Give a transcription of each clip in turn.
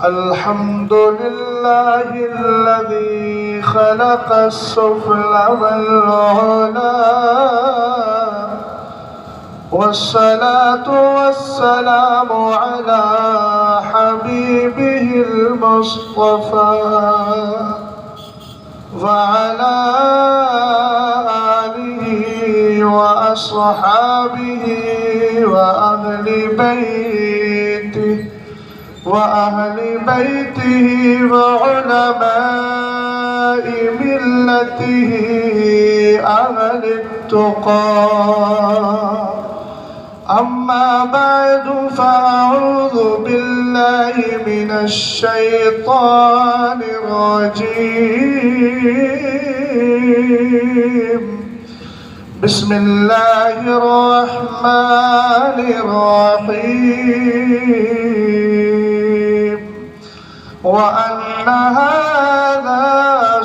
الحمد لله الذي خلق السفل والعلا، والصلاة والسلام على حبيبه المصطفى وعلى آله وأصحابه وأهل بيته وعلماء ملته أهل التقى. أما بعد فأعوذ بالله من الشيطان الرجيم. بسم الله الرحمن الرحيم. وأن هذا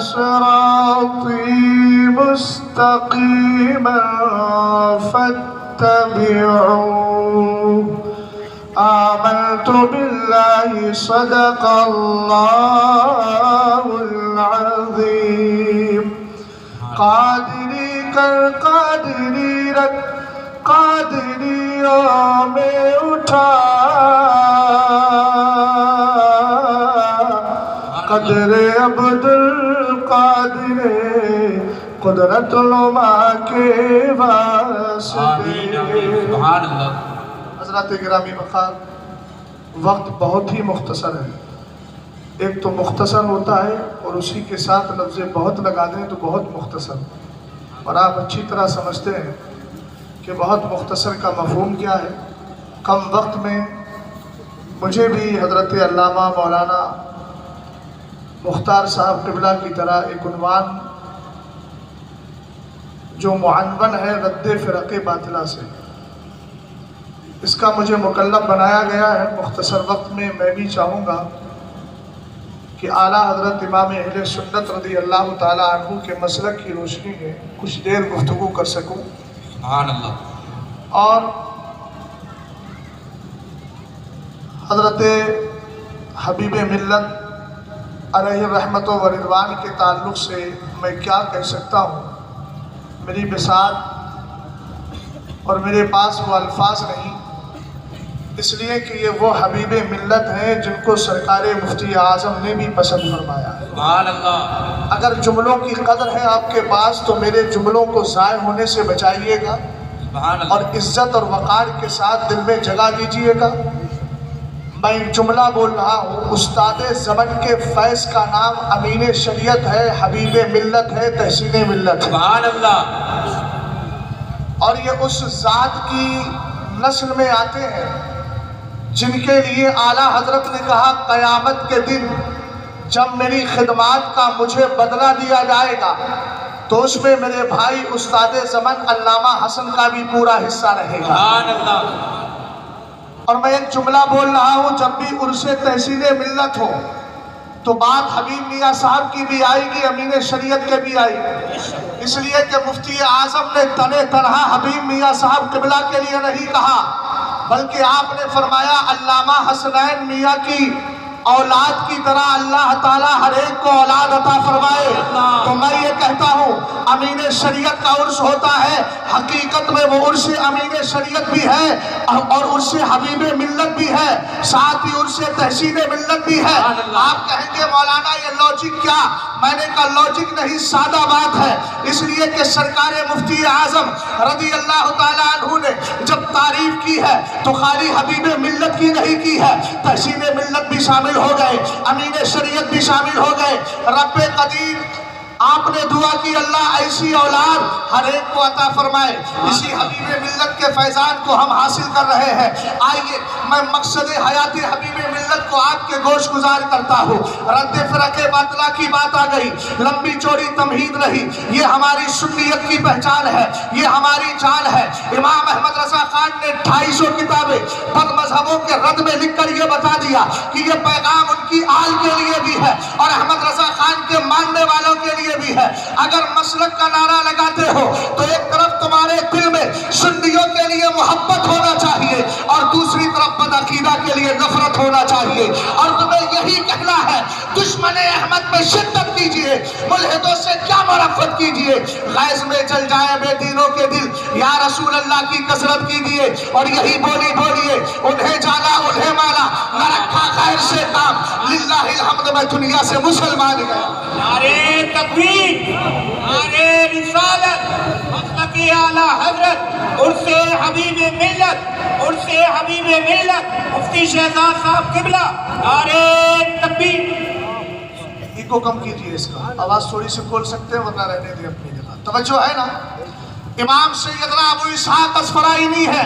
صراطي مستقيما فاتبعوه. آمنت بالله صدق الله العظيم. قادری کر قادری رکھ قادریوں میں اٹھا، قدر عبد القادر قدرت علماء کے واسطے. حضرات گرامی وقار، وقت بہت ہی مختصر ہے. ایک تو مختصر ہوتا ہے اور اسی کے ساتھ لفظ بہت لگا دیں تو بہت مختصر. اور آپ اچھی طرح سمجھتے ہیں کہ بہت مختصر کا مفہوم کیا ہے. کم وقت میں مجھے بھی حضرت علامہ مولانا مختار صاحب قبلہ کی طرح ایک عنوان جو معنون ہے رد فرق باطلہ سے، اس کا مجھے مکلف بنایا گیا ہے. مختصر وقت میں میں بھی چاہوں گا کہ اعلیٰ حضرت امام اہل سنت رضی اللہ تعالیٰ عنہ کے مسلک کی روشنی میں کچھ دیر گفتگو کر سکوں. سبحان اللہ. اور حضرت حبیب ملت علیہ رحمت و رضوان کے تعلق سے میں کیا کہہ سکتا ہوں. میری بساط اور میرے پاس وہ الفاظ نہیں، اس لیے کہ یہ وہ حبیب ملت ہیں جن کو سرکار مفتی اعظم نے بھی پسند فرمایا ہے. سبحان اللہ. اگر جملوں کی قدر ہے آپ کے پاس تو میرے جملوں کو ضائع ہونے سے بچائیے گا سبحان اللہ. اور عزت اور وقار کے ساتھ دل میں جگہ دیجیے گا. میں ایک جملہ بول رہا ہوں، استاد زمن کے فیض کا نام امین شریعت ہے، حبیب ملت ہے، تحسین ملت ہے. سبحان اللہ. اور یہ اس ذات کی نسل میں آتے ہیں جن کے لیے اعلیٰ حضرت نے کہا قیامت کے دن جب میری خدمات کا مجھے بدلہ دیا جائے گا تو اس میں میرے بھائی استاد زمن علامہ حسن کا بھی پورا حصہ رہے گا. سبحان اللہ. اور میں ایک جملہ بول رہا ہوں، جب بھی عرس تحسین ملت ہو تو بات حبیب میاں صاحب کی بھی آئے گی، امین شریعت کے بھی آئے گی. اس لیے کہ مفتی اعظم نے تنے تنہا حبیب میاں صاحب قبلہ کے لیے نہیں کہا، بلکہ آپ نے فرمایا علامہ حسنین میاں کی اولاد کی طرح اللہ تعالیٰ ہر ایک کو اولاد عطا فرمائے. تو میں یہ کہتا ہوں امین شریعت کا عرس ہوتا ہے، حقیقت میں وہ عرس امین شریعت بھی ہے اور عرس حبیب ملت بھی ہے، ساتھ ہی عرس تحسین ملت بھی ہے. آپ کہیں گے مولانا یہ لوجک کیا؟ میں نے کہا لوجک نہیں، سادہ بات ہے. اس لیے کہ سرکار مفتی اعظم رضی اللہ تعالیٰ عنہ نے جب تعریف کی ہے تو خالی حبیب ملت کی نہیں کی ہے، تحسین ملت بھی شامل ہو گئے، امین شریعت بھی شامل ہو گئے. رب قدیر آپ نے دعا کی اللہ ایسی اولاد ہر ایک کو عطا فرمائے. اسی حبیب ملت کے فیضان کو ہم حاصل کر رہے ہیں. آئیے میں مقصد حیات حبیب ملت کو آپ کے گوش گزار کرتا ہوں. رد فرق باطلہ کی بات آ گئی، لمبی چوڑی تمہید نہیں، یہ ہماری سنیت کی پہچان ہے، یہ ہماری جان ہے. امام احمد رضا خان نے 250 کتابیں بد مذہبوں کے رد میں لکھ کر یہ بتا دیا کہ یہ پیغام ان کی آل کے لیے بھی ہے اور احمد رضا خان کے ماننے والوں کے لیے بھی ہے. اگر مسلک کا نعرہ لگاتے ہو تو ایک طرف تمہارے دل میں سنیوں کے لیے محبت ہونا چاہیے اور دوسری طرف بدعقیدہ کے لیے نفرت ہونا چاہیے. اور تمہیں یہی کہنا ہے دشمن احمد میں شدت کیجئے, ملحدوں سے کیا مرفت کیجئے, غیظ میں جل جائیں بے دینوں کے دل, یا رسول اللہ کی کثرت کیجئے اور یہی بولی بولیے, انہیں جانا انہیں مانا, نہ رکھا خیر سے کام, للہ الحمد میں دنیا سے مسلمان گیا. نعرے تکبیر, نعرے رسالت, مسلک اعلیٰ حضرت عرس حبیب ملت, عرس حبیب ملت مفتی شہزاد صاحب قبلہ, نعرے تکبیر. ایگو کم کیجئے, اس کا آواز تھوڑی سی کھول سکتے ہیں ورنہ رہنے دیں اپنی جگہ. توجہ ہے نا. امام سیدنا ابو اسحاق اصفرائینی ہے,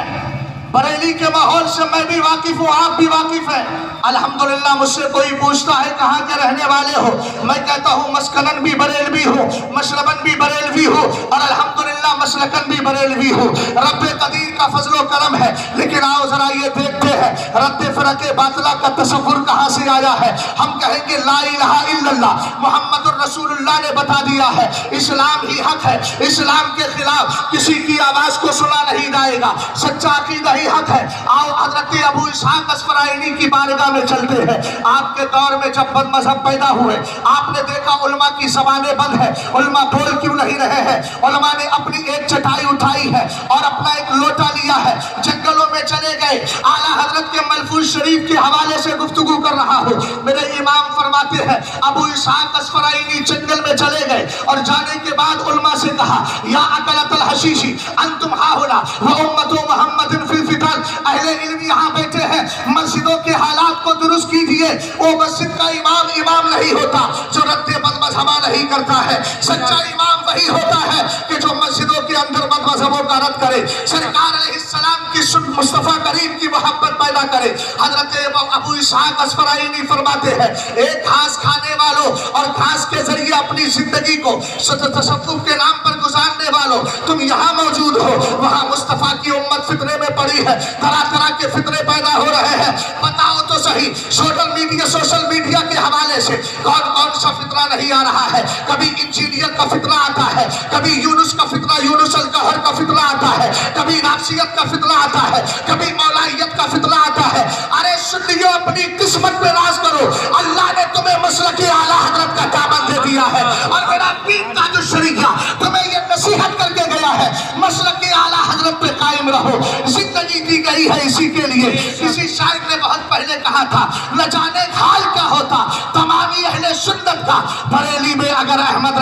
بریلی کے ماحول سے میں بھی واقف ہوں, آپ بھی واقف ہیں. الحمدللہ مجھ سے کوئی پوچھتا ہے کہاں کے رہنے والے ہو, میں کہتا ہوں مسکنن بھی بریلوی ہوں, مشربن بھی بریلوی ہوں اور الحمدللہ مسلکن بھی بریلوی ہوں. رب قدیر کا فضل و کرم ہے. لیکن آؤ ذرا یہ دیکھتے ہیں رد فرق باطلہ کا تصور کہاں سے آیا ہے. ہم کہیں گے لا الہ الا اللہ محمد الرسول اللہ نے بتا دیا ہے, اسلام ہی حق ہے, اسلام کے خلاف کسی کی آواز کو سنا نہیں جائے گا, سچا عقیدہ ہی حق ہے. آؤ حضرت ابو اسحاق اصفرائینی کی بارگاہ میں چلتے ہیں. آپ کے دور میں جب بد مذہب پیدا ہوئے آپ نے دیکھا علماء کی زبانیں بند ہیں, علماء بول کیوں نہیں رہے ہیں. علماء نے اپنی ایک چٹائی اٹھائی ہے اور اپنا ایک لوٹا لیا ہے, جنگلوں میں چلے گئے. اعلیٰ حضرت کے ملفوظ شریف کے حوالے سے گفتگو کر رہا ہوں. میرے امام فرماتے ہیں ابو اسحاق اصفرائینی جنگل میں چلے گئے اور جانے کے بعد علماء سے کہا یا اکلۃ الحشیشی انتم ہاہنا وامۃ محمد فی الفتن, اہل علم یہاں بیٹھے ہیں, مسجدوں کے حالات کو درست کیجئے. وہ مسجد کا امام امام نہیں ہوتا جو رد بد مذہبہ نہیں کرتا ہے, سچا امام وہی ہوتا ہے کہ جو مسجدوں کے اندر بد مذہبوں کا رد کرے, سرکار علیہ السلام کی مصطفیٰ کریم کی محبت پیدا کرے. حضرت ابو اسحاق اصفرائینی فرماتے ہیں ایک گھاس کھانے والوں اور گھاس کے ذریعے اپنی زندگی کو تصوف کے نام پر گزارنے والوں, تم یہاں موجود ہو, وہاں مصطفیٰ کی امت فتنے میں پڑی ہے, طرح طرح کے فتنے پیدا ہو رہے ہیں. بتاؤ تو صحیح سوشل میڈیا کے حوالے سے کون کون سا فتنہ نہیں آ رہا ہے. کبھی انجینئر کا فتنہ آتا ہے, کبھی یونس کا فتنہ, یونس القہر کا فتنہ آتا ہے, کبھی نافسیت کا فتنہ آتا ہے, کبھی مولائیت کا فتنہ آتا ہے. ارے سنیو اپنی قسمت پہ راز کرو, اللہ نے تمہیں مسلک اعلیٰ حضرت کا دامن دے دیا ہے اور میرا پیر تاج الشریعہ تمہیں یہ نصیحت کر کے گیا ہے مسلک اعلیٰ حضرت پہ قائم رہو. زندگی دی گئی ہے اسی کے لیے. کسی شاعر نے بہت پہلے کہا تھا نہ جانے حال کیا ہوتا تمامی اہل سنت کا, بریلی میں اگر احمد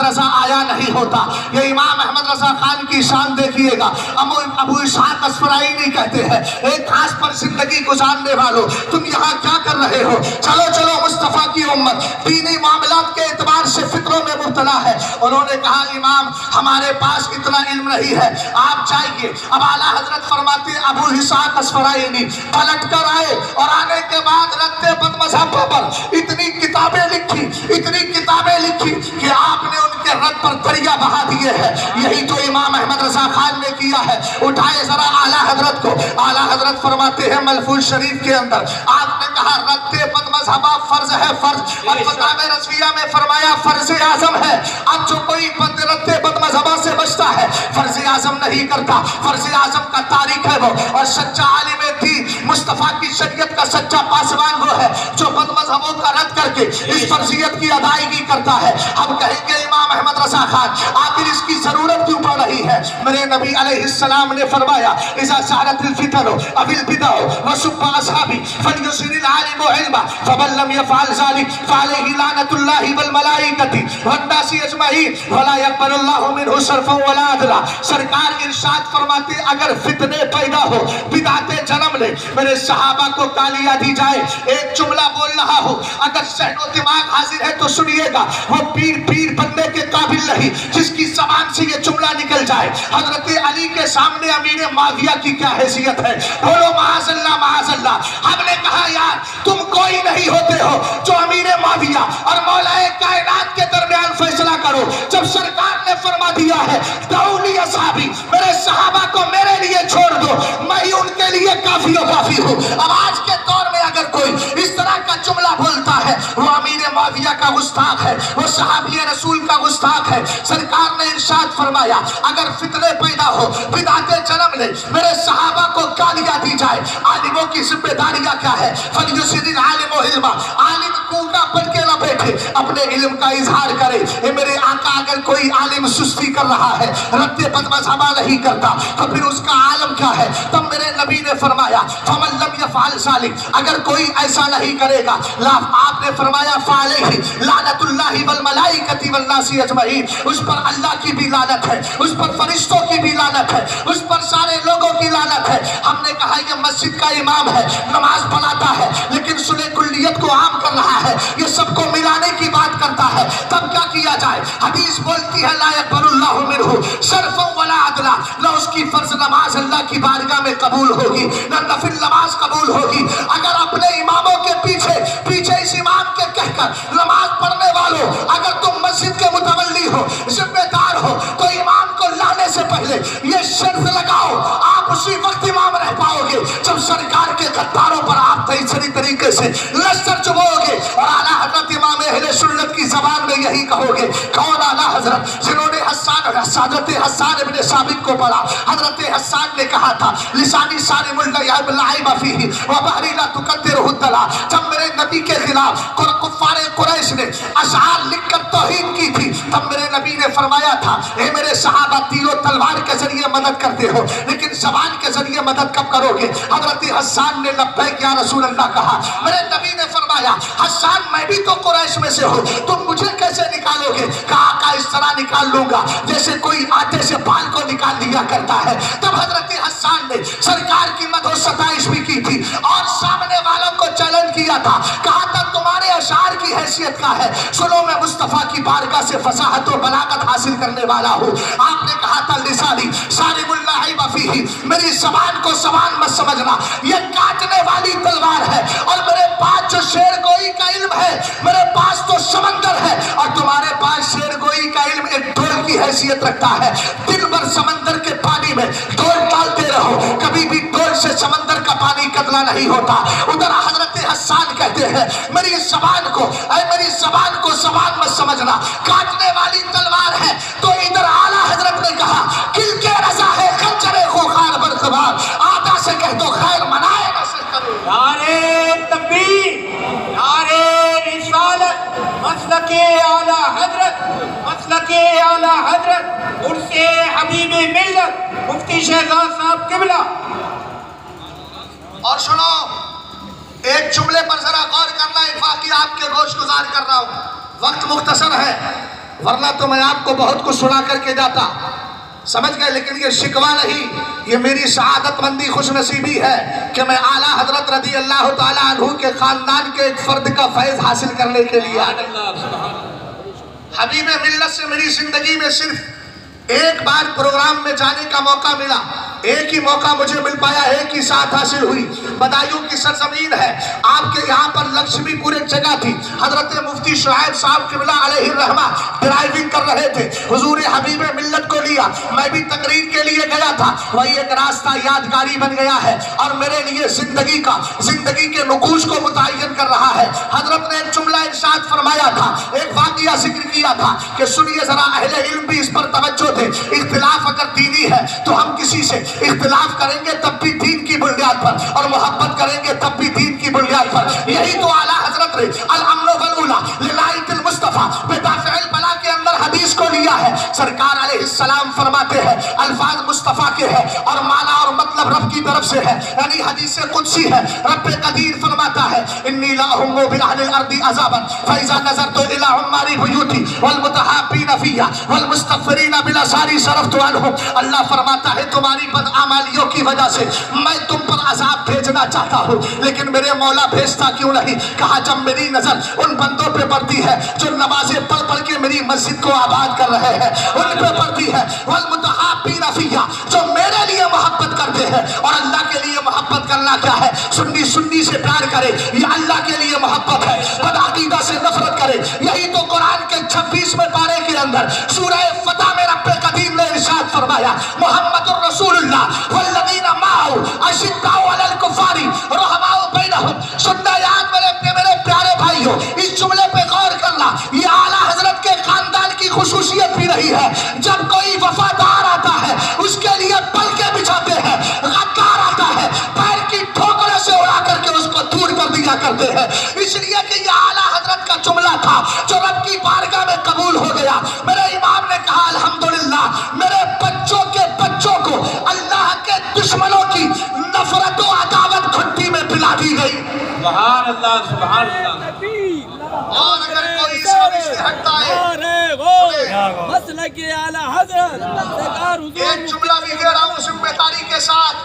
رضا آیا نہیں ہوتا. یہ امام احمد رضا خان کی شان دیکھیے گا. ابو اسحاق اصفرائینی کہتے ہیں ایک گھاس پر زندگی گزارنے والوں تم یہاں کیا کر رہے ہو, چلو چلو مصطفیٰ کی امت دینی معاملات کے اعتبار سے فکروں میں مبتلا ہے. انہوں نے کہا امام ہمارے پاس اتنا علم نہیں ہے, آپ جائیے. اب اعلیٰ حضرت فرماتے ابو اسحاق اصفرائینی پلٹ کر آئے اور آنے کے بعد رد بد مذہبوں پر اتنی کتابیں لکھی کہ آپ نے ان کے رد پر دریا بہا دیے ہیں. یہی تو امام احمد رضا خان نے کیا ہے. اٹھائے ذرا اعلیٰ حضرت کو. اعلیٰ حضرت فرماتے ہیں ملفوظ شریف کے اندر آپ نے کہا رد بد مذہبہ فرض ہے, فرض, اور فتاوی رضویہ میں فرمایا فرض اعظم ہے. اب جو کوئی رد بد مذہبہ سے بچتا ہے فرض اعظم نہیں کرتا, فرض اعظم کا تاریخ ہے وہ, اور سچا عالم دین مصطفیٰ کی شریعت کا سچا پاسبان وہ ہے جو بد مذہبوں کا رد کر کے اس فرضیت کی ادائیگی کرتا ہے. ہم کہیں گے امام احمد رضا خان آخر اس کی ضرورت کیوں پڑ رہی ہے. میرے نبی علیہ السلام نے فرمایا اذا سارت الفتن او البدع وسب اصحابی فلیسر العالم علما فمن لم يفعل ذلك فعليه لعنة الله والملائکة والناس اجمعین ولا يقبل الله منه صرفا ولا عدلا. سرکار ارشاد فرماتے اگر فتنے پیدا ہو, بدعتیں جنم لے, میرے صحابہ کو گالیاں دی جائے, ایک جملہ بول رہا ہوں اگر ذہن و دماغ حاضر ہے تو سنیے گا, وہ پیر بننے کے قابل نہیں جس کی زبان سے یہ جملہ نکل جائے حضرت علی کے سامنے امیر معاویہ کی کیا حیثیت ہے. بولو معاذ اللہ معاذ اللہ. ہم نے کہا یار تم کوئی نہیں ہوتے ہو جو امیر معاویہ اور مولا کائنات کے درمیان فیصلہ کرو. جب سرکار نے فرما دیا ہے دعونی اصحابی, میرے صحابہ کو میرے لیے چھوڑ دو, میں ہی ان کے لیے کافی و کافی ہوں. اب آج کے دور میں اگر کوئی اس طرح کا جملہ بولتا ہے وہ امیر معاویہ کا گستاخ ہے، وہ صحابی رسول کا گستاخ ہے۔ سرکار نے ارشاد فرمایا اگر فتنے پیدا ہو، بدعتیں جنم لے، میرے صحابہ کو گالیاں دی جائے، عالموں کی ذمہ داریاں کیا ہے؟ فَلْيُسِرِ الْعَالِمُ عِلْمًا، عالم کوکا بن کے نہ بیٹھے، اپنے علم کا اظہار کرے۔ اے میرے آقا اگر کوئی عالم سستی کر رہا ہے، رد بدمذہبہ نہیں کرتا، تو پھر اس کا عالم کیا ہے؟ تب میرے نبی نے فرمایا فَمَن لَمْ يَفْعَلْ ذَلِكَ، اگر کوئی ایسا نہیں کرے گا، آپ نے فرمایا فَعَلَيْهِ لَعْنَةُ اللَّهِ وَالْمَلَائِكَةِ وَالنَّاسِ أَجْمَعِينَ، اس پر اللہ کی بھی لعنت ہے، اس پر فرشتوں کی بھی لعنت ہے، اس پر سارے لوگوں کی لعنت ہے۔ ہم نے کہا یہ مسجد کا امام ہے، نماز پڑھاتا ہے، لیکن سلح کلیت کو عام کر رہا ہے، یہ سب کو ملانے کی بات کرتا ہے، تب کیا کیا جائے؟ حدیث بولتی ہے لا يقبل اللہ منہ صرفا ولا عدلا، نہ اس کی فرض نماز اللہ کی بارگاہ میں قبول ہوگی، نہ نفل نماز قبول ہوگی۔ اگر اپنے اماموں کے پیچھے اس امام کے کہہ کر نماز پڑھنے والوں، اگر تم مسجد کے متولی ہو، ذمہ دار ہو، تو امام کو لانے سے پہلے یہ شرط لگاؤ آپ اسی وقت امام رہ پاؤ گے جب سرکار کے غداروں پر آپ تیسری طریقے سے لشکر چبو گے، اور اعلیٰ حضرت امام اہل سنت کی زبان میں یہی کہو گے۔ کون اعلیٰ حضرت؟ جنہوں نے حضرت حسان ابن ثابت کو پڑھا۔ حضرت حسان نے کہا تھا لسانی صارم اللعب فیہ وبحری لا تقدرہ الدلا، جب میرے نبی کے خلاف کفار قریش نے اشعار لکھ کر توہین کی تھی، تب میرے نبی نے فرمایا تھا اے میرے صحابہ تیر و تلوار کے ذریعے مدد کرتے ہو، لیکن زبان کے ذریعے مدد کب کرو گے؟ حضرت حسان نے لبیک یا رسول اللہ کہا۔ میرے نبی نے فرمایا حسان میں بھی تو قریش میں سے ہوں، تم مجھے کیسے نکالو گے؟ کہا آقا اس طرح نکال لوں گا جیسے کوئی آٹے سے بال کو نکال لیا کرتا ہے۔ تب حضرت حسان نے سرکار کی مدح و ستائش بھی کی تھی، اور سامنے والوں کو چیلنج کیا تھا، کہا تھا تمہارے اشعار کی حیثیت کیا ہے؟ سنو میں مصطفیٰ کی بارگاہ سے فصاحت و بلاغت حاصل کرنے والا ہوں۔ آپ نے کہا تھا لسانی صارم اللعب فیہ، میری زبان کو زبان مت سمجھنا، یہ کاٹنے والی تلوار ہے، اور میرے پاس جو شعر گوئی کا علم ہے، میرے پاس تو سمندر ہے، اور تمہارے پاس شعر گوئی کا علم ایک ڈول کی حیثیت رکھتا ہے۔ دن بھر سمندر کے پانی میں ڈول ڈالتے رہو، کبھی بھی ڈول سے سمندر کا پانی قطرہ نہیں ہوتا۔ ادھر حضرت حسان کہتے ہیں میری زبان کو زبان مت سمجھنا، کاٹنے والی تلوار ہے۔ تو ادھر اعلیٰ حضرت نے کہا کل کے رضا ہے خنجر خوخار برقبار، آدھا سے کہہ دو خیر منائے نہ سے کرو۔ نعرہ تکبیر، نعرہ رسالت، مسلک اعلیٰ حضرت، مسلک اعلیٰ حضرت، عرس حبیب ملت مفتی شہزاد صاحب قبلہ۔ اور سنو ایک جملے پر ذرا غور کرنا، ایک واقعہ آپ کے گوش گزار کر رہا ہوں، وقت مختصر ہے ورنہ تو میں آپ کو بہت کچھ سنا کر کے جاتا، سمجھ گئے؟ لیکن یہ شکوہ نہیں، یہ میری سعادت مندی خوش نصیبی ہے کہ میں اعلیٰ حضرت رضی اللہ تعالیٰ عنہ کے خاندان کے ایک فرد کا فیض حاصل کرنے کے لیے آیا۔ حبیب ملت سے میری زندگی میں صرف ایک بار پروگرام میں جانے کا موقع ملا، ایک ہی موقع مجھے مل پایا، ایک ہی ساتھ حاصل ہوئی۔ بدایوں کی سرزمین ہے، آپ کے یہاں پر لکشمی پور ایک جگہ تھی، حضرت مفتی شعیب صاحب قبلہ علیہ الرحمہ ڈرائیونگ کر رہے تھے، حضور حبیب ملت کو لیا، میں بھی تقریر کے لیے گیا تھا، وہی ایک راستہ یادگاری بن گیا ہے اور میرے لیے زندگی کے نقوش کو متعین کر رہا ہے۔ حضرت نے ایک جملہ ارشاد فرمایا تھا، ایک واقعہ ذکر کیا تھا کہ سنیے ذرا، اہل علم بھی اس پر توجہ دے، اختلاف اگر دینی ہے تو ہم کسی سے اختلاف کریں گے تب بھی دین کی بنیاد پر، اور محبت کریں گے تب بھی دین کی بنیاد پر۔ یہی تو اعلیٰ حضرت نے الامن والعلا للائت المصطفیٰ بدافع البلا کے اندر حدیث کو لیا ہے۔ سرکار علیہ السلام فرماتے ہیں الفاظ مصطفیٰ کے ہیں اور معنی اور مطلب رب کی طرف سے ہے، یعنی حدیث قدسی ہے۔ رب قدیر فرماتا ہے انی لا اہم باہل الارض عذابا فاذا نظرت الى عمار بیوتی والمتحابین فیہا والمستغفرین بالاسحار صرفت عنہم۔ اللہ فرماتا ہے تمہاری بدعمالیوں کی وجہ سے میں تم پر عذاب بھیجنا چاہتا ہوں، لیکن میرے مولا بھیجتا کیوں نہیں؟ کہا جب میری نظر ان بندوں پہ پڑتی ہے جو نمازیں پڑھ پڑھ کے میری مسجد کو آباد کر رہے ہیں، ان پہ پڑتی ہے، والمتحابین فیہا جو میرے لیے محبت کرتے ہیں۔ اور اللہ کے لیے محبت کرنا کیا ہے؟ سنی سے پیار کرے، یہ اللہ کے لیے محبت ہے۔ بدعقیدہ سے نفرت کرے، یہی تو قرآن کے 26ویں پارے کے اندر سورہ فتح میں رب قدیر نے ارشاد فرمایا محمد الرسول اللہ والذین معه اشداء علی الکفار رحماء بینہم۔ سننا یاد میرے پیارے بھائیوں، اس جملے پہ غور کرتے ہیں، اس لیے کہ یہ اعلیٰ حضرت کا جملہ تھا جو رب کی بارگاہ میں قبول ہو گیا۔ میرے امام نے کہا الحمدللہ میرے بچوں کے بچوں کو اللہ کے دشمنوں کی نفرت و عداوت گھٹی میں پلا دی گئی۔ سبحان اللہ سبحان اللہ۔ اور اگر کوئی اس روش سے ہٹتا ہے، مسلک اعلیٰ حضرت ایک جملہ بھی دے رہا ہوں ذمہ داری کے ساتھ،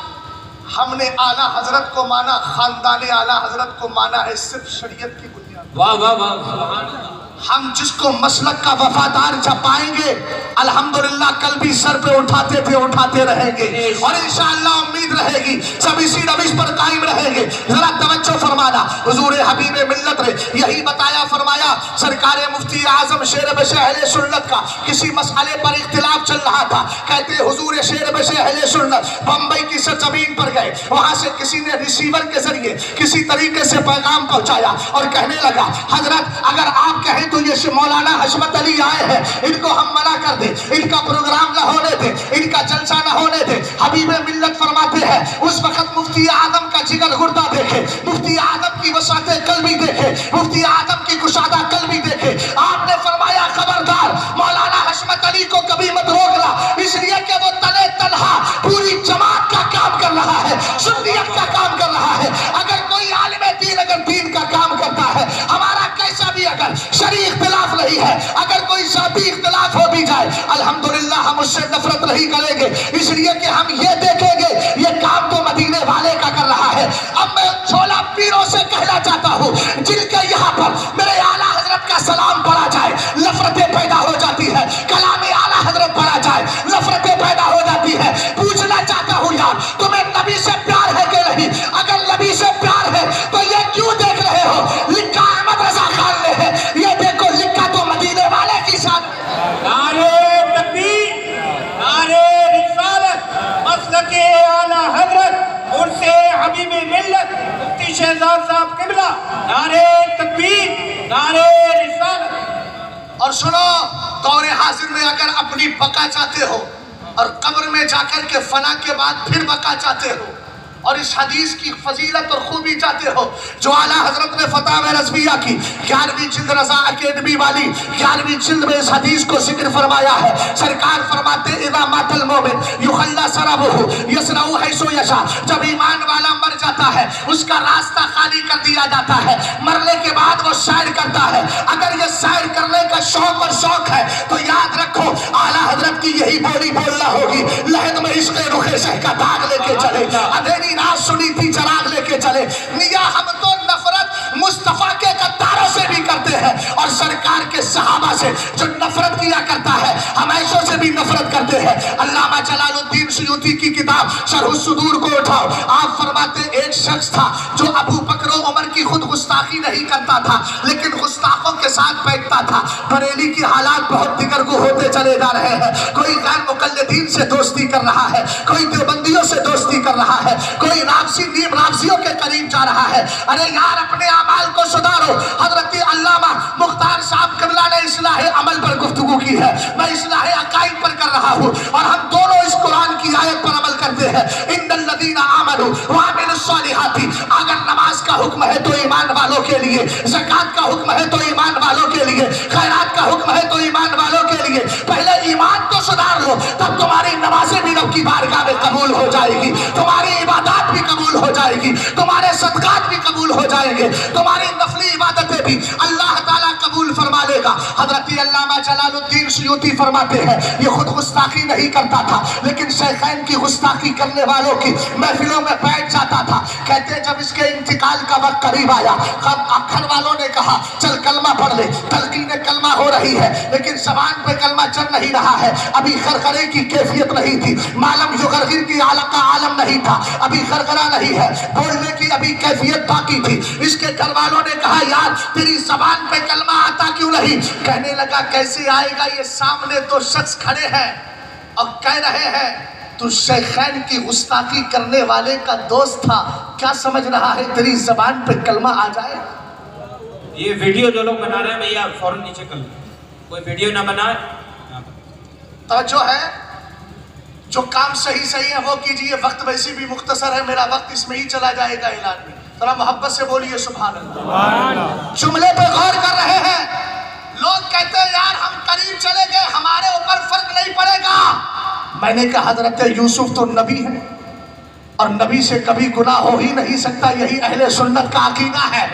ہم نے اعلیٰ حضرت کو مانا، خاندان اعلیٰ حضرت کو مانا ہے صرف شریعت کی بنیاد۔ واہ واہ واہ سبحان اللہ۔ ہم جس کو مسلک کا وفادار جب پائیں گے الحمدللہ کل بھی سر پہ اٹھاتے تھے اٹھاتے رہیں گے، اور انشاءاللہ امید رہے گی سب اسی روش پر قائم رہیں گے۔ ذرا توجہ فرمانا، حضور حبیب ملت نے یہی بتایا فرمایا، سرکار مفتی اعظم شیر بش اہل سنت کا کسی مسئلے پر اختلاف چل رہا تھا، کہتے حضور شیر بش اہل سنت بمبئی کی سرزمین پر گئے، وہاں سے کسی نے ریسیور کے ذریعے کسی طریقے سے پیغام پہنچایا اور کہنے لگا حضرت اگر آپ کہیں تو یہ مولانا حشمت علی آئے ہیں، ان کو ہم منع کر دیں، ان کا پروگرام نہ ہونے دیں، ان کا جلسہ نہ ہونے دیں۔ حبیب ملت فرماتے ہیں اس وقت مفتی اعظم کا جگر گردہ دیکھے، مفتی اعظم کی وسعت قلبی دیکھے، مفتی اعظم کی کشادہ قلبی دیکھے، آپ نے فرمایا خبردار مولانا حشمت علی کو کبھی مت روکنا، اس لیے کہ وہ تنے تنہا پوری جماعت کا کام کر رہا ہے، سنیت کا کام کر رہا ہے۔ اگر کوئی عالم دین اگر دین کا کام کرتا ہے، ہمارا کیسا بھی اگر شریع اختلاف نہیں ہے، اگر کوئی ذاتی اختلاف ہو بھی جائے الحمدللہ ہم اس سے نفرت نہیں کریں گے، اس لیے کہ ہم یہ دیکھیں گے یہ کام تو مدینے والے کا کر رہا ہے۔ اب میں چھولا پیروں سے کہنا چاہتا ہوں جن کے یہاں پر میرے اعلیٰ حضرت کا سلام پڑھا جائے نفرتیں پیدا ہو جاتی ہے، کلام اعلیٰ حضرت پڑھا جائے نفرتیں پیدا ہو جاتی ہے۔ پوچھنا چاہتا ہوں یار تمہیں نبی سے پیار ہے کہ نہیں؟ اگر نبی سے پیار ہے تو یہ کیوں دیکھ رہے ہو لکھا احمد رضا خان نے ہے، یہ دیکھو لکھا تو مدینے والے کی شان۔ نعرے تکبیر، نعرے رسالت، مسلک اعلیٰ حضرت عرس حبیب ملت مفتی شہزاد صاحب قبلہ، نعرے تکبیر، نعرے رسالت۔ اور سنو دور حاضر میں اگر اپنی بقا چاہتے ہو اور قبر میں جا کر کے فنا کے بعد پھر بقا چاہتے ہو اور اس حدیث کی فضیلت اور خوبی چاہتے ہو جو اعلیٰ حضرت نے فتاوی رضویہ کی 11ویں جلد رضا اکیڈمی والی 11ویں جلد میں اس حدیث کو ذکر فرمایا ہے۔ سرکار فرماتے اذا مات المومن یخلی سربہ یسرع حیث یشاء، جب ایمان والا مر جاتا ہے اس کا راستہ خالی کر دیا جاتا ہے، مرنے کے بعد وہ سیر کرتا ہے۔ اگر یہ سیر کرنے کا شوق اور شوق ہے تو یاد رکھو اعلیٰ حضرت کی یہی بولی بولنا ہوگی، لحد میں عشق رخ شہ کا داغ لے کے چلے، اندھیری رات سنی تھی چراغ لے کے چلے۔ نیا ہم تو نفرت مصطفیٰ کے غداروں سے بھی کرتے ہیں اور سرکار کے صحابہ سے جو نفرت کیا کرتا ہے ہم ایسوں سے بھی نفرت کرتے ہیں۔ علامہ جلال الدین سیوطی کی کتاب شرح الصدور کو اٹھاؤ، آپ فرماتے ایک شخص تھا جو ابو بکر و عمر کی خود گستاخی نہیں کرتا تھا لیکن گستاخوں کے ساتھ بیٹھتا تھا۔ بریلی کی حالات بہت دگرگو ہوتے چلے جا رہے ہیں، کوئی غیر مقلدین سے دوستی کر رہا ہے، کوئی دیوبندیوں سے دوستی کر رہا ہے، کوئی رابسی نیم رابسیوں کے قریب جا رہا ہے۔ ارے یار اپنے اعمال کو سدھارو۔ حضرت علامہ مختار صاحب قبلہ نے اصلاح عمل پر گفتگو کی ہے، میں اصلاح عقائد پر کر رہا ہوں اور ہم دونوں اس قرآن کی آیت پر عمل کرتے ہیں۔ ان الذین آمنوا وعملوا الصالحات، اگر نماز کا حکم ہے تو ایمان والوں کے لیے، زکوٰۃ کا حکم ہے تو ایمان والوں کے لیے، خیرات کا حکم ہے تو ایمان والوں کے لیے۔ پہلے ایمان تو سدھار لو تب تمہاری نمازیں بھی رب کی بارگاہ میں قبول ہو جائے گی، تمہاری عبادات بھی قبول ہو جائے گی، تمہارے صدقات بھی قبول ہو جائیں گے، تمہاری نفلی عبادتیں بھی اللہ تعالیٰ قبول فرما لے گا۔ حضرت علامہ جلال الدین سیوطی فرماتے ہیں یہ خود گستاخی نہیں کرتا تھا لیکن شیخین کی گستاخی کرنے والوں کی محفلوں میں بیٹھ جاتا تھا۔ کہتے جب اس کے انتقال کا وقت قریب آیا گھر والوں نے کہا چل کلمہ پڑھ لے، تلقین کلمہ ہو رہی ہے لیکن زبان پہ کلمہ چل نہیں رہا ہے، ابھی غرغرے کی کیفیت نہیں تھی، معلم یغرغر کی عالم کا عالم نہیں تھا، ابھی غرغرہ نہیں ہے، بولنے کی ابھی کیفیت باقی تھی۔ اس کے گھر والوں نے کہا یار تیری زبان پہ کلمہ آتا کیوں نہیں؟ کہنے لگا کیسے آئے گا، یہ سامنے تو شخص کھڑے ہیں اور کہہ رہے ہیں تو شیخین کی گستاخی کرنے والے کا دوست تھا، کیا سمجھ رہا ہے تیری زبان پہ کلمہ آ جائے؟ یہ ویڈیو جو لوگ بنا رہے ہیں بھیا فوراً نیچے کر لیں، کوئی ویڈیو نہ بنائے۔ توجہ ہے، جو کام صحیح ہے وہ کیجئے، وقت ویسے بھی مختصر ہے، میرا وقت اس میں ہی چلا جائے گا اعلان میں۔ ذرا محبت سے بولیے سبحان اللہ. جملے پہ غور کر رہے ہیں. لوگ کہتے ہیں یار ہم قریب چلے گئے ہمارے اوپر فرق نہیں پڑے گا. میں نے کہا حضرت یوسف تو نبی ہے اور نبی سے کبھی گناہ ہو ہی نہیں سکتا. یہی اہل سنت کا عقیدہ ہے.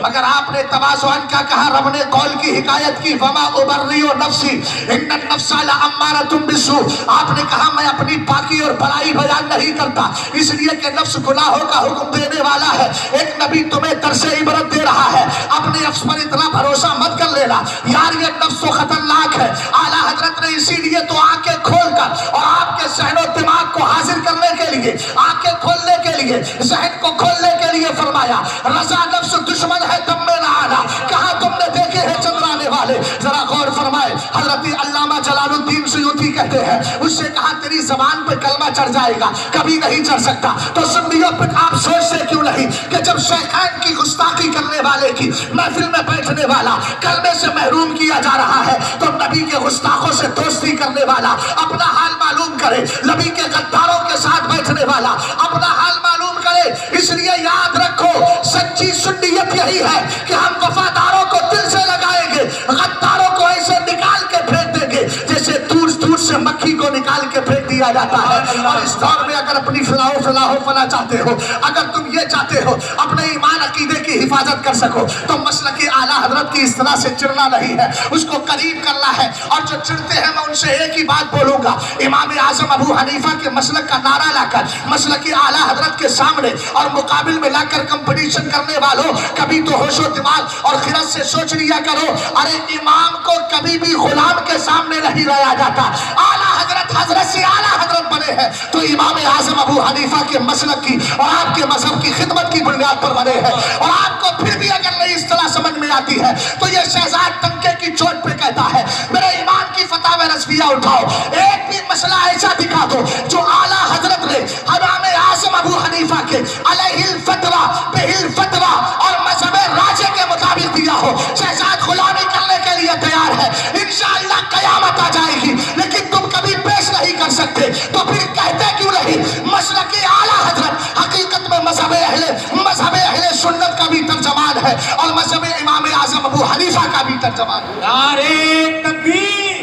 مگر آپ نے تواضعاً کیا کہا؟ رب نے قول کی حکایت کی وما ابرئ نفسی ان النفس لامارۃ بالسوء. آپ نے کہا میں اپنی پاکی اور بڑائی بیان نہیں کرتا اس لیے کہ نفس گناہوں کا حکم دینے والا ہے. ایک نبی تمہیں درس عبرت دے رہا ہے. اپنے نفس پر اتنا بھروسہ مت کر لینا یار یہ نفس تو خطرناک ہے. اعلیٰ حضرت نے اسی لیے تو آنکھیں کھول کر اور آپ کے ذہن و دماغ کو حاضر کرنے کے لیے آنکھیں کھولنے کے لیے ذہن کو کھولنے کے لیے فرمایا رضا نفس دشمن ہے تم میں نہ آنا. کہاں تم نے دیکھے ہیں چندرانے والے؟ ذرا غور فرمائے. حضرت علامہ جلال الدین سیوطی کہتے ہیں اس سے کہا تیری زبان پہ کلمہ چڑھ جائے گا. کبھی نہیں چڑھ سکتا. تو سنیوں پہ آپ سوچتے کیوں نہیں کہ جب شیخین کی گستاخی کرنے والے کی محفل میں بیٹھنے والا کلمے سے محروم کیا جا رہا ہے تو نبی کے گستاخوں سے دوستی کرنے والا اپنا حال معلوم کرے. نبی کے غداروں کے ساتھ بیٹھنے والا اپنا حال معلوم کرے. اس لیے یاد رکھو سچی سنیت یہی ہے کہ ہم وفاداروں کو دل سے لگائیں گے غداروں کو ایسے نکال کے پھینک دیں گے جیسے دور دور سے مکھی کو نکال کے پھینک دیا جاتا ہے. اور اس دور میں اگر اپنی فلاح چاہتے ہو اگر تم یہ چاہتے ہو اپنے ایمان عقیدے کی حفاظت کر سکو تو مسلک اعلیٰ حضرت کی اس طرح سے چڑنا نہیں ہے اس کو قریب کرنا ہے. اور جو چڑھتے ہیں میں ان سے ایک ہی بات بولوں گا امام اعظم ابو حنیفہ کے مسلک کا نعرہ لا کر مسلک اعلیٰ حضرت کے سامنے اور مقابل میں لا کر کمپٹیشن کرنے والوں کبھی تو ہوش و دماغ اور خرد سے سوچ لیا کرو. ارے امام کو کبھی بھی غلام کے سامنے نہیں لایا جاتا. اعلیٰ حضرت سے اعلیٰ حضرت بنے ہیں تو امام اعظم ابو حنیفہ کے مسلک کی اور آپ کے مذہب کی خدمت کی بنیاد پر بنے ہیں. اور آپ کو پھر بھی اگر نہیں اس طرح سمجھ میں آتی ہے تو یہ شہزاد تنکے کی چوٹ پہ کہتا ہے میرے ایمان کی فتاوی رضویہ اٹھاؤ ایک بھی مسئلہ ایسا دکھا دو جو اعلیٰ حضرت نے امام اعظم ابو حنیفہ کے علیہ الفتویٰ بالفتویٰ اور مذہب راجے کے مطابق دیا ہو. شہزاد غلامی کرنے کے لیے تیار ہے انشاءاللہ قیامت آ جائے گی لیکن تم کبھی پیش نہیں کر سکتے. تو پھر کہتے کیوں نہیں مسلک اعلیٰ حضرت حقیقت میں مذہب اہل سنت کا بھی ترجمان ہے اور مذہب امام اعظم ابو حنیفہ کا بھی ترجمان ہے. نعرے تکبیر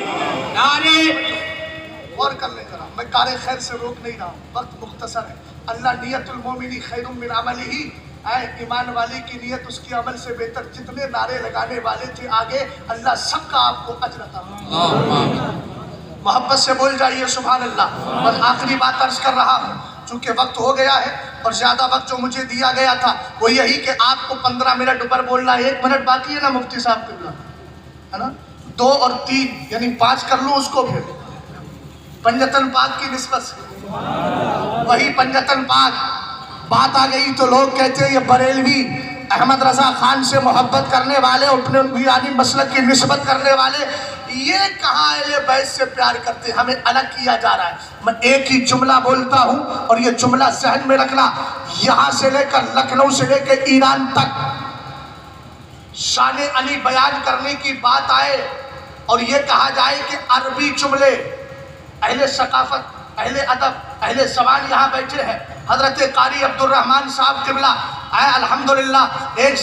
نعرے غور کر لے ذرا. میں کار خیر سے روک نہیں رہا وقت مختصر ہے. اللہ نیت المومنی خیر من عملہ اے ایمان والے کی نیت اس کی عمل سے بہتر. جتنے نعرے لگانے والے تھے آگے اللہ سب کا آپ کو اجر عطا فرمائے. محبت سے بول جائیے سبحان اللہ. اور آخری بات عرض کر رہا ہوں چونکہ وقت ہو گیا ہے اور زیادہ وقت جو مجھے دیا گیا تھا وہ یہی کہ آپ کو 15 منٹ اوپر بولنا ہے. 1 منٹ باقی ہے نا مفتی صاحب قبلہ ہے نا 2 اور 3 یعنی 5 کر لوں اس کو پھر پنجتن پاک کی نسبت سے وہی پنجتن پاک بات آ گئی تو لوگ کہتے ہیں یہ بریلوی احمد رضا خان سے محبت کرنے والے اپنے یعنی مسلک کی نسبت کرنے والے یہ کہاں اہل بیت سے پیار کرتے ہمیں الگ کیا جا رہا ہے. میں ایک ہی جملہ بولتا ہوں اور یہ جملہ ذہن میں رکھنا یہاں سے لے کر لکھنؤ سے لے کے ایران تک شان علی بیان کرنے کی بات آئے اور یہ کہا جائے کہ عربی جملے اہل ثقافت اہل ادب اہل زبان یہاں بیٹھے ہیں. حضرت قاری عبدالرحمن صاحب قبلہ الحمدللہ ایک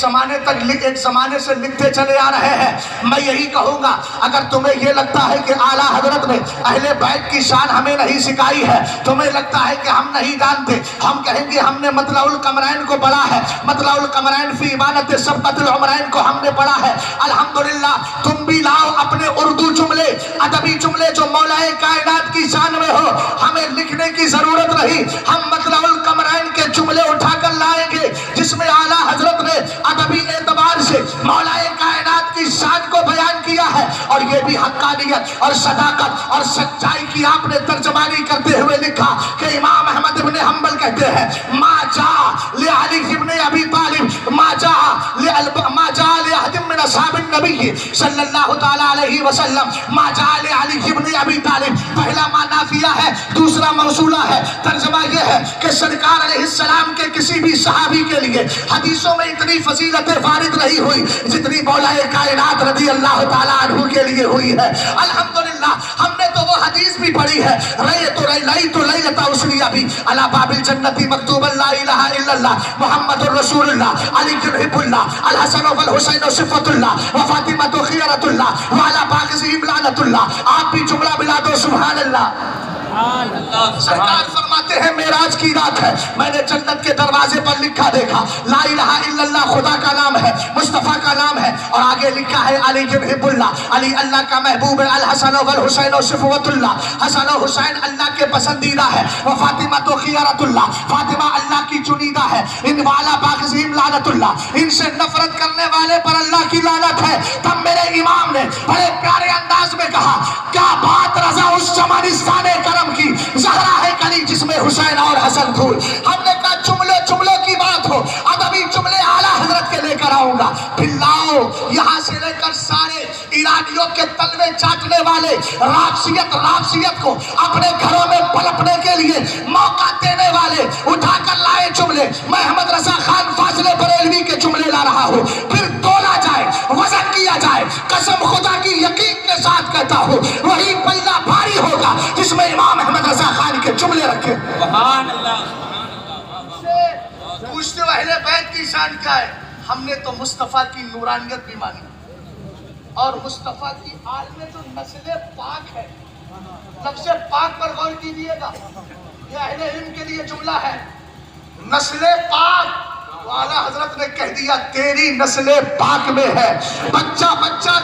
زمانے سے لکھتے چلے آ رہے ہیں. میں یہی کہوں گا اگر تمہیں یہ لگتا ہے کہ اعلیٰ حضرت نے اہل بیت کی شان ہمیں نہیں سکھائی ہے تمہیں لگتا ہے کہ ہم نہیں جانتے ہم کہیں گے ہم نے مطلع القمرین کو پڑھا ہے. مطلع القمرین فی عبانت سبقت العمرین کو ہم نے پڑھا ہے. الحمدللہ تم بھی لاؤ اپنے اردو جملے ادبی جملے جو مولا کائنات کی شان میں ہو. ہمیں لکھنے کی ضرورت نہیں ہم مطلع القمرین کے جملے اٹھا کر لائیں گے جس میں اعلیٰ حضرت نے ادبی اعتبار سے مولا کائنات کی شان کو بیان کیا ہے. اور یہ بھی حقانیت اور صداقت اور سچائی کی آپ نے ترجمانی کرتے ہوئے لکھا کہ امام احمد ابن حنبل کہتے ہیں ما جاء لعلی ابن ابی طالب ما جاء لأحد من اصحاب النبی صلی اللہ تعالی علیہ وسلم ما جاء لعلی ابن ابی طالب. پہلا ما نافیہ ہے دوسرا موصولہ ہے. ترجمہ یہ ہے کہ سرکار علیہ السلام کے کسی بھی صحابی کے لیے حدیثوں میں اتنی فضیلتیں وارد نہیں ہوئی جتنی مولا کائنات رضی اللہ تعالیٰ عنہ کے لیے ہوئی ہے. الحمدللہ ہم نے تو وہ حدیث بھی پڑھی ہے، لئی تو لیلتا اسریہ بھی علی باب الجنتی مکتوب لا الہ الا اللہ محمد الرسول اللہ علی حب اللہ الحسن والحسین صفت اللہ وفاطمہ خیرت اللہ وعلی باغزہم لعنت اللہ. آپ بھی جملہ ملا دو سبحان اللہ. سرکار فرماتے ہیں معراج کی رات ہے، میں نے جنت کے دروازے پر لکھا دیکھا لا الہ الا اللہ خدا کا نام ہے، مصطفیٰ کا نام ہے، اور آگے لکھا ہے علی حب اللہ، علی اللہ کا محبوب ہے، الحسن والحسین صفوت اللہ، حسن و حسین اللہ کے پسندیدہ ہے، وفاطمہ تو خیرت اللہ، فاطمہ اللہ کی چنیدہ ہے، ان والا باغزیم لعنت اللہ، ان سے نفرت کرنے والے پر اللہ کی لعنت ہے. تب میرے امام نے بڑے پیارے انداز میں کہا کیا بات رضا اس چمنستان کرم کی، زہرا ہے کلی جس میں حسین اور حسن پھول. ہم نے کہا جملوں کی بات ہو، اب ابھی جملے اعلیٰ حضرت کے لے کر آؤں گا، پھر لاؤ یہاں سے لے کر سارے ایرانیوں کے تلوے چاٹنے والے راپسیت کو اپنے گھروں میں پلپنے کے لیے موقع دینے والے اٹھا کر لائے جملے. میں احمد رضا خان فاضل بریلوی کے جملے لا رہا ہوں، پھر تولا جائے، وزن کیا جائے. قسم خدا کی یقین کے ساتھ کہتا ہوں وہی پلہ بھاری ہوگا جس میں امام احمد رضا خان کے جملے رکھے. سبحان اللہ. پوچھتے ہو اہل بیت کی شان کیا ہے؟ ہم نے تو مصطفیٰ کی نورانیت بھی مانی، اور مصطفیٰ کی آل میں جو نسل پاک ہے، لفظ پاک پر غور کیجئے گا، یہ اہل علم کے لیے جملہ ہے. نسل پاک تو اعلیٰ حضرت نے کہہ دیا تیری نسل پاک میں ہے، بچہ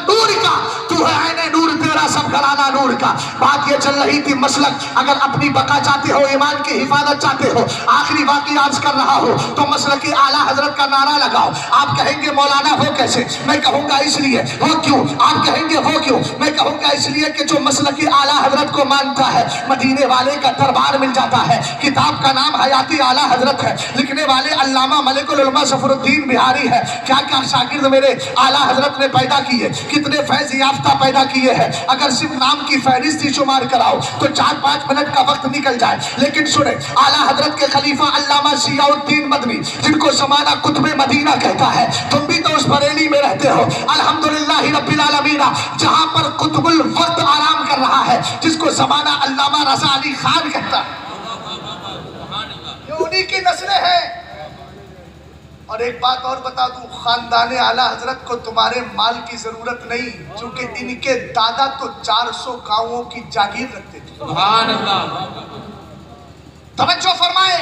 نور کا، تو ہے عین نور، تیرا سب گھرانہ نور کا. بات یہ چل رہی تھی مسلک، اگر اپنی بقا چاہتے ہو، ایمان کی حفاظت چاہتے ہو، آخری واقعہ عرض کر رہا ہو تو مسلک اعلیٰ حضرت کا نعرہ لگاؤ. آپ کہیں گے مولانا ہو کیسے؟ میں کہوں گا اس لیے. ہو کیوں؟ آپ کہیں گے ہو کیوں؟ میں کہوں گا اس لیے کہ جو مسلک اعلیٰ حضرت کو مانتا ہے مدینے والے کا دربار مل جاتا ہے. کتاب کا نام حیاتی اعلیٰ حضرت ہے، لکھنے والے علامہ ملک العلماء ظفر الدین بہاری ہے. کیا شاگرد میرے اعلیٰ حضرت نے پیدا کیے، کتنے فیض یافتہ پیدا کیے ہیں. اگر صرف نام کی فہرستی شمار کراؤ تو 4-5 منٹ کا وقت نکل جائے. لیکن سنیں، اعلیٰ حضرت کے خلیفہ علامہ ضیاء الدین مدنی، جن کو زمانہ قطب مدینہ کہتا ہے، تم بھی تو اس بریلی میں رہتے ہو. الحمدللہ رب العالمین، جہاں پر قطب الوقت آرام کر رہا ہے، جس کو زمانہ علامہ رضا علی خان کہتا ہے، یہ انہی کی نسلیں ہیں. اور ایک بات اور بتا دوں، خاندان اعلیٰ حضرت کو تمہارے مال کی ضرورت نہیں، چونکہ ان کے دادا تو 400 گاؤں کی جاگیر رکھتے تھے. سبحان اللہ. توجہ فرمائیں،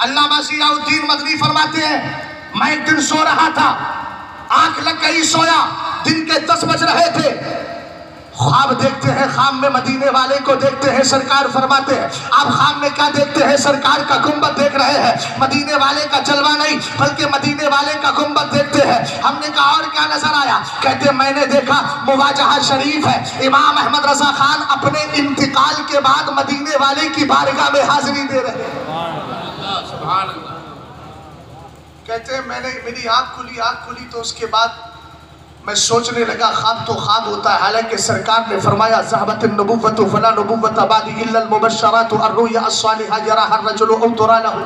علامہ ضیاء الدین مدنی فرماتے ہیں میں ایک دن سو رہا تھا، آنکھ لگ گئی، سویا، دن کے 10 بج رہے تھے. خواب دیکھتے ہیں، خواب میں مدینے والے کو دیکھتے ہیں. سرکار فرماتے ہیں آپ خواب میں کیا دیکھتے ہیں؟ سرکار کا گنبد دیکھ رہے ہیں، مدینے والے کا جلوہ نہیں بلکہ مدینے والے کا گنبد دیکھتے ہیں. ہم نے کہا اور کیا نظر آیا؟ کہتے ہیں میں نے دیکھا مواجہہ شریف ہے، امام احمد رضا خان اپنے انتقال کے بعد مدینے والے کی بارگاہ میں حاضری دے رہے ہیں. سبحان اللہ. کہتے ہیں میری آنکھ کھلی تو اس کے بعد میں سوچنے لگا خواب تو خواب ہوتا ہے، حالانکہ سرکار نے فرمایا ذهبت النبوۃ فلا نبوۃ بعد الا المبشرات الرؤيا الصالحة يراها الرجل او ترى له.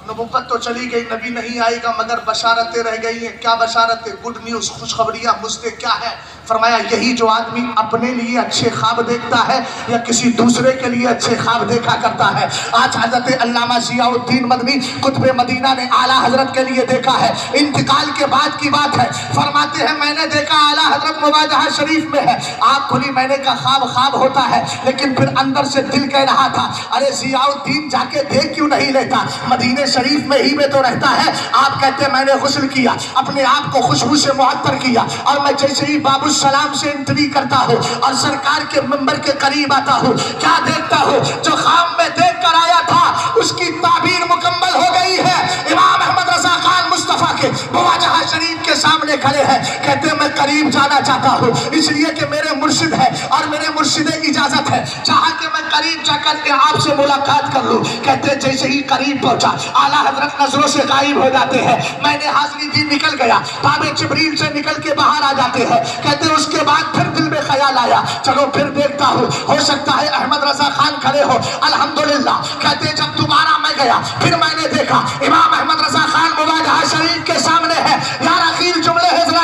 نبوت تو چلی گئی، نبی نہیں آئے گا، مگر بشارتیں رہ گئی ہیں. کیا بشارتیں؟ Good news, خوشخبریاں. مجھے کیا ہے؟ فرمایا یہی جو آدمی اپنے لیے اچھے خواب دیکھتا ہے یا کسی دوسرے کے لیے اچھے خواب دیکھا کرتا ہے. آج حضرت علامہ ضیاء الدین مدنی قطب مدینہ نے اعلیٰ حضرت کے لیے دیکھا ہے، انتقال کے بعد کی بات ہے. فرماتے ہیں میں نے دیکھا اعلیٰ حضرت مواجہہ شریف میں ہے، آنکھ کھلی، میں نے کہا خواب ہوتا ہے، لیکن پھر اندر سے دل کہہ رہا تھا ارے ضیاء الدین جا کے دیکھ کیوں نہیں لیتا، مدینے شریف میں ہی میں تو رہتا ہے. آپ کہتے ہیں میں نے غسل کیا، اپنے آپ کو خوشبو سے معطر کیا، اور میں جیسے ہی باب السلام سے انٹری کرتا ہوں اور سرکار کے منبر کے قریب آتا ہوں، کیا دیکھتا ہوں؟ جو خواب میں دیکھ کر آیا تھا اس کی تعبیر مکمل ہو گئی ہے. امام احمد رضا خان مصطفیٰ کے مواجہہ شریف کے سامنے کھڑے ہیں. کہتے ہیں میں قریب جانا چاہتا ہوں اس لیے کہ میرے مرشد ہے اور میرے مرشد اجازت ہے، چاہا کہ میں قریب جا کر کے آپ سے ملاقات کر لوں. کہتے ہیں جیسے ہی قریب پہنچا اعلیٰ حضرت نظروں سے غائب ہو جاتے ہیں. میں نے حاضری دی، نکل گیا، باب جبریل سے نکل کے باہر آ جاتے ہیں. کہتے ہیں اس کے بعد پھر دل میں خیال آیا چلو پھر دیکھتا ہوں، ہو سکتا ہے احمد رضا خان کھڑے ہو. الحمدللہ کہتے ہیں جب دوبارہ میں گیا پھر میں نے دیکھا امام احمد رضا خان مواجہہ شریف کے سامنے ہے. یار آخر جملے ہے ذرا